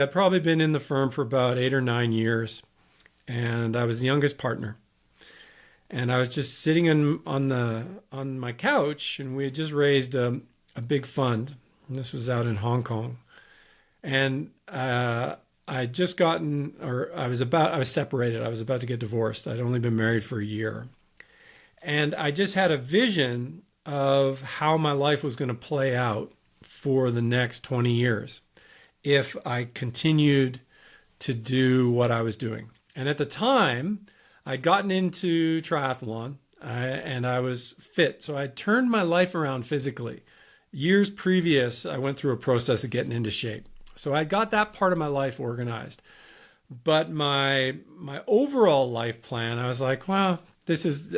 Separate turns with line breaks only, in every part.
I'd probably been in the firm for about 8 or 9 years, and I was the youngest partner. And I was just sitting on my couch, and we had just raised a big fund. And this was out in Hong Kong, and I just gotten, or I was separated. I was about to get divorced. I'd only been married for a year, and I just had a vision of how my life was going to play out for the next 20 years if I continued to do what I was doing. And at the time, I'd gotten into triathlon and I was fit. So I turned my life around physically. Years previous, I went through a process of getting into shape. So I got that part of my life organized. But my overall life plan, I was like, well,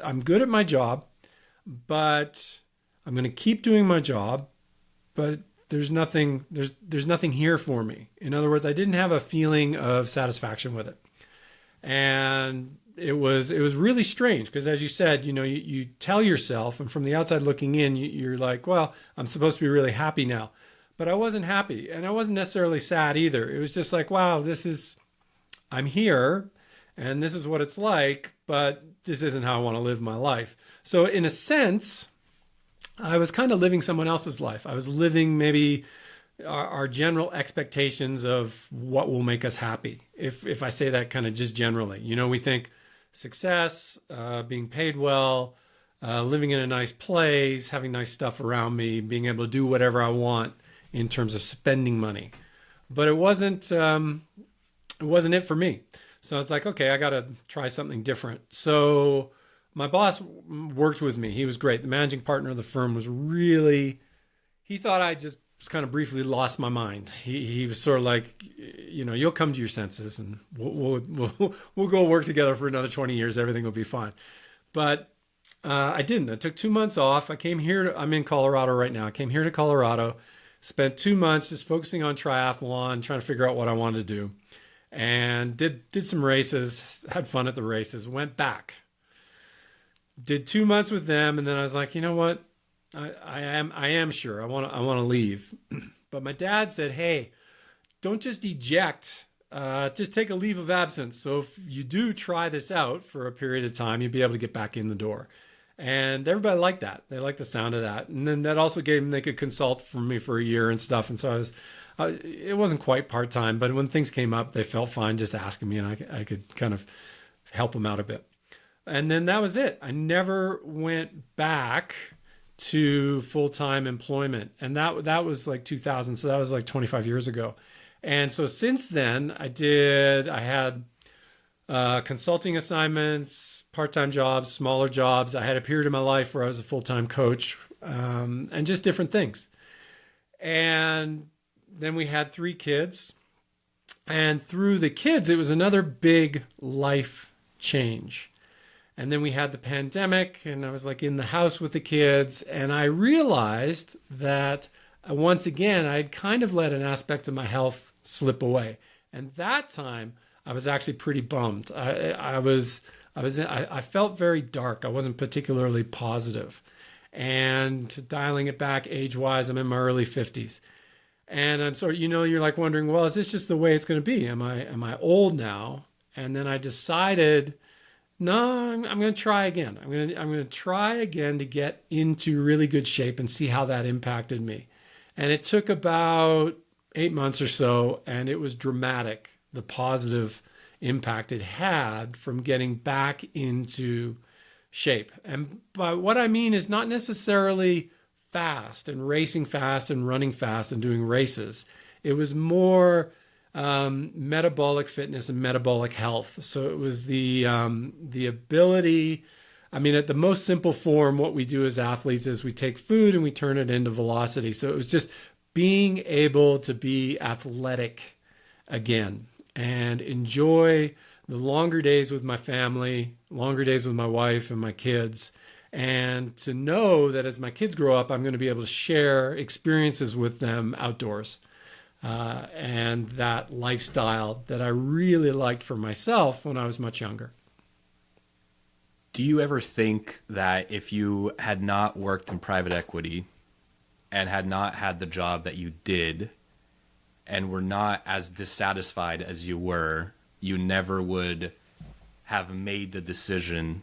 I'm good at my job, but I'm going to keep doing my job, but there's nothing here for me. In other words, I didn't have a feeling of satisfaction with it. And it was really strange because, as you said, you tell yourself, and from the outside looking in, you're like, well, I'm supposed to be really happy now. But I wasn't happy, and I wasn't necessarily sad either. It was just like, wow, I'm here and this is what it's like, but this isn't how I want to live my life. So in a sense, I was kind of living someone else's life. I was living maybe our general expectations of what will make us happy. If I say that kind of just generally, we think success, being paid well, living in a nice place, having nice stuff around me, being able to do whatever I want in terms of spending money. But it wasn't it for me. So I was like, okay, I got to try something different. So my boss worked with me. He was great. The managing partner of the firm he thought I just kind of briefly lost my mind. He was sort of like, you'll come to your senses and we'll go work together for another 20 years. Everything will be fine. But I didn't. I took 2 months off. I came here. I'm in Colorado right now. I came here to Colorado, spent 2 months just focusing on triathlon, trying to figure out what I wanted to do, and did some races, had fun at the races, went back, did 2 months with them. And then I was like, you know what? I am sure I want to leave. But my dad said, hey, don't just eject, just take a leave of absence. So if you do try this out for a period of time, you'll be able to get back in the door. And everybody liked that. They liked the sound of that. And then that also gave them, they could consult for me for a year and stuff. And so it wasn't quite part-time, but when things came up, they felt fine just asking me, and I could kind of help them out a bit. And then that was it. I never went back to full-time employment. And that was like 2000. So that was like 25 years ago. And so since then I had consulting assignments, part-time jobs, smaller jobs. I had a period in my life where I was a full-time coach, and just different things. And then we had 3 kids. And through the kids, it was another big life change. And then we had the pandemic, and I was like in the house with the kids. And I realized that once again, I'd kind of let an aspect of my health slip away. And that time I was actually pretty bummed. I felt very dark. I wasn't particularly positive. And dialing it back age-wise, I'm in my early 50s. And I'm sort of, you're like wondering, well, is this just the way it's going to be? Am I old now? And then I decided, no, I'm going to try again. I'm going to try again to get into really good shape and see how that impacted me. And it took about 8 months or so, and it was dramatic, the positive impact it had from getting back into shape. And by what I mean is not necessarily fast and racing fast and running fast and doing races. It was more metabolic fitness and metabolic health. So it was the ability. I mean, at the most simple form, what we do as athletes is we take food and we turn it into velocity. So it was just being able to be athletic again and enjoy the longer days with my family, longer days with my wife and my kids, and to know that as my kids grow up, I'm going to be able to share experiences with them outdoors, and that lifestyle that I really liked for myself when I was much younger.
Do you ever think that if you had not worked in private equity and had not had the job that you did, and were not as dissatisfied as you were, you never would have made the decision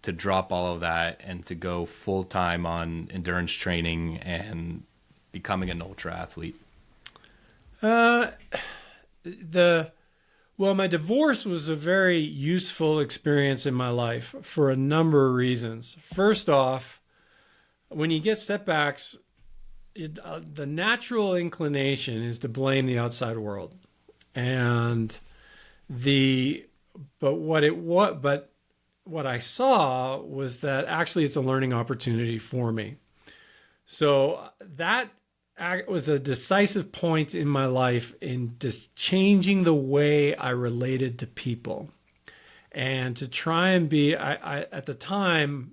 to drop all of that and to go full time on endurance training and becoming an ultra athlete?
Uh, the Well, my divorce was a very useful experience in my life for a number of reasons. First off, when you get setbacks, the natural inclination is to blame the outside world, and the but what I saw was that actually it's a learning opportunity for me. So that was a decisive point in my life in just changing the way I related to people, and to try and be. I at the time,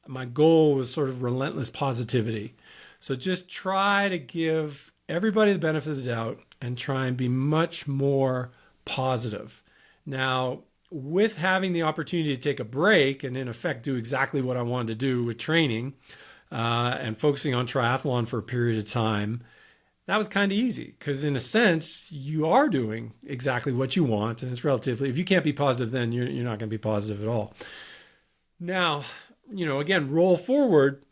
my goal was sort of relentless positivity. So just try to give everybody the benefit of the doubt and try and be much more positive. Now, with having the opportunity to take a break and in effect do exactly what I wanted to do with training and focusing on triathlon for a period of time, that was kind of easy because in a sense, you are doing exactly what you want. And it's relatively, if you can't be positive, then you're not going to be positive at all. Now, again, roll forward,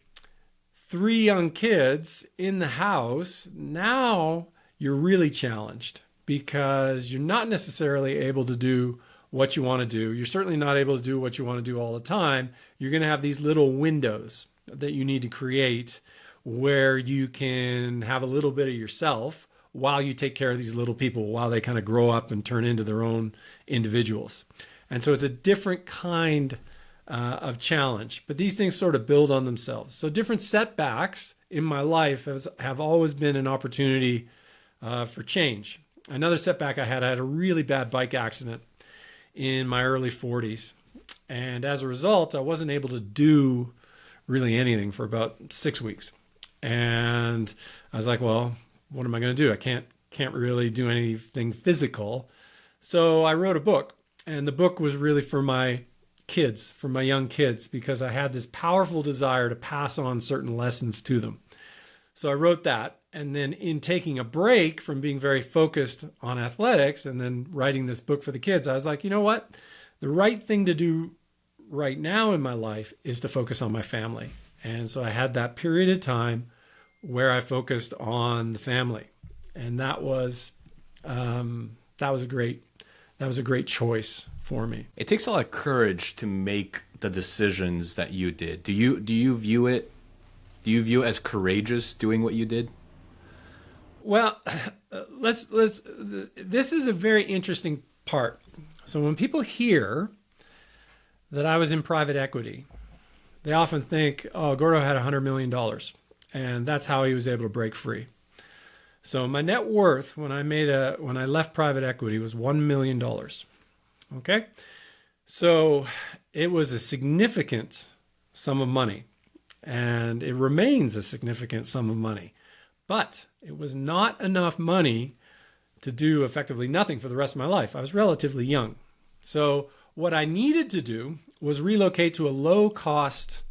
3 young kids in the house. Now you're really challenged because you're not necessarily able to do what you want to do. You're certainly not able to do what you want to do all the time. You're going to have these little windows that you need to create where you can have a little bit of yourself while you take care of these little people, while they kind of grow up and turn into their own individuals. And so it's a different kind of challenge, but these things sort of build on themselves. So different setbacks in my life have always been an opportunity for change. Another setback I had a really bad bike accident in my early 40s. And as a result, I wasn't able to do really anything for about 6 weeks. And I was like, well, what am I going to do? I can't really do anything physical. So I wrote a book, and the book was really for my kids, for my young kids, because I had this powerful desire to pass on certain lessons to them. So I wrote that. And then in taking a break from being very focused on athletics and then writing this book for the kids, I was like, you know what? The right thing to do right now in my life is to focus on my family. And so I had that period of time where I focused on the family. And that was a great choice for me.
It takes a lot of courage to make the decisions that you did. Do you view it as courageous doing what you did?
Well, this is a very interesting part. So when people hear that I was in private equity, they often think, oh, Gordo had $100 million, and that's how he was able to break free. So my net worth when I left private equity was $1 million. Okay? So it was a significant sum of money, and it remains a significant sum of money. But it was not enough money to do effectively nothing for the rest of my life. I was relatively young. So what I needed to do was relocate to a low-cost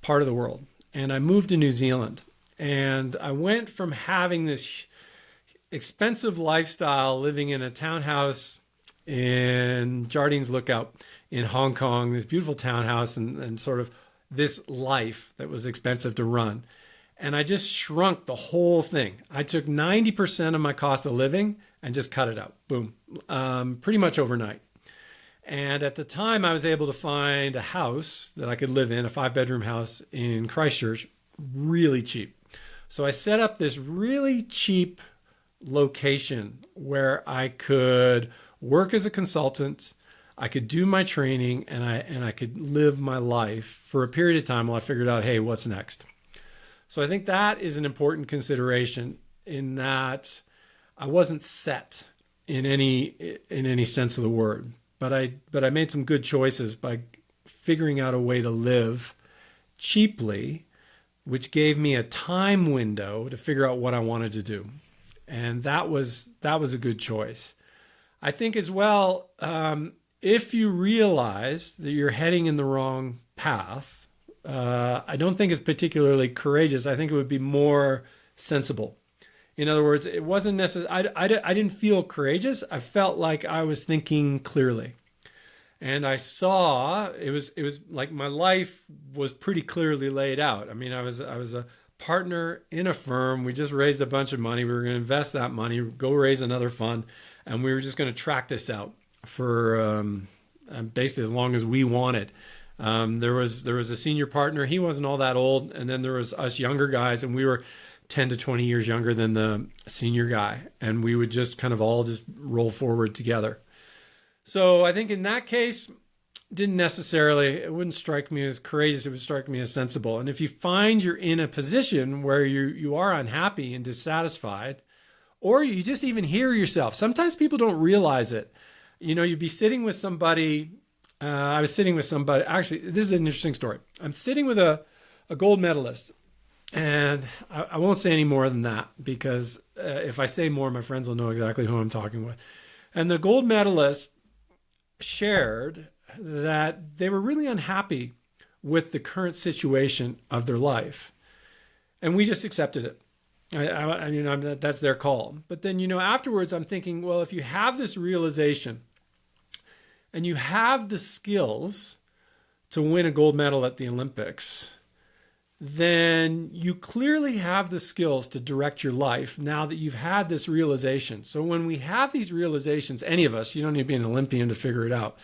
part of the world. And I moved to New Zealand. And I went from having this expensive lifestyle, living in a townhouse in Jardines Lookout in Hong Kong, this beautiful townhouse, and sort of this life that was expensive to run. And I just shrunk the whole thing. I took 90% of my cost of living and just cut it out. Boom. Pretty much overnight. And at the time, I was able to find a house that I could live in, a 5-bedroom house in Christchurch, really cheap. So I set up this really cheap location where I could work as a consultant, I could do my training, and I could live my life for a period of time while I figured out, hey, what's next? So I think that is an important consideration in that I wasn't set in any sense of the word, but I made some good choices by figuring out a way to live cheaply, which gave me a time window to figure out what I wanted to do, and that was a good choice. I think as well, if you realize that you're heading in the wrong path, I don't think it's particularly courageous. I think it would be more sensible. In other words, it wasn't necessary. I didn't feel courageous. I felt like I was thinking clearly. And I saw it was like my life was pretty clearly laid out. I mean, I was a partner in a firm. We just raised a bunch of money. We were going to invest that money, go raise another fund, and we were just going to track this out for basically as long as we wanted. There was a senior partner. He wasn't all that old, and then there was us younger guys, and we were 10 to 20 years younger than the senior guy, and we would just kind of all just roll forward together. So I think in that case, it wouldn't strike me as courageous. It would strike me as sensible. And if you find you're in a position where you are unhappy and dissatisfied, or you just even hear yourself, sometimes people don't realize it. You'd be sitting with somebody. I was sitting with somebody. Actually, this is an interesting story. I'm sitting with a gold medalist. And I won't say any more than that, because if I say more, my friends will know exactly who I'm talking with. And the gold medalist shared that they were really unhappy with the current situation of their life. And we just accepted it. That's their call. But then, afterwards, I'm thinking, well, if you have this realization and you have the skills to win a gold medal at the Olympics, then you clearly have the skills to direct your life now that you've had this realization. So when we have these realizations, any of us, you don't need to be an Olympian to figure it out.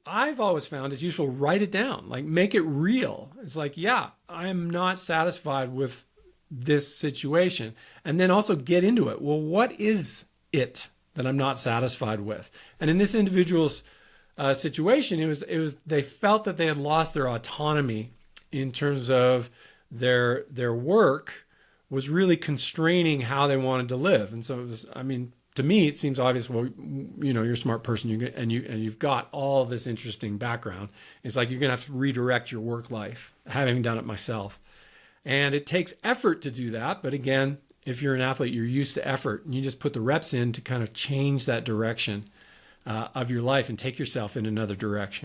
I've always found it's useful, write it down, like make it real. It's like, yeah, I am not satisfied with this situation. And then also get into it. Well, what is it that I'm not satisfied with? And in this individual's situation, it was they felt that they had lost their autonomy in terms of their work was really constraining how they wanted to live. And so it was, to me, it seems obvious. Well, you're a smart person, you've got all this interesting background. It's like you're going to have to redirect your work life, having done it myself. And it takes effort to do that. But again, if you're an athlete, you're used to effort, and you just put the reps in to kind of change that direction of your life and take yourself in another direction.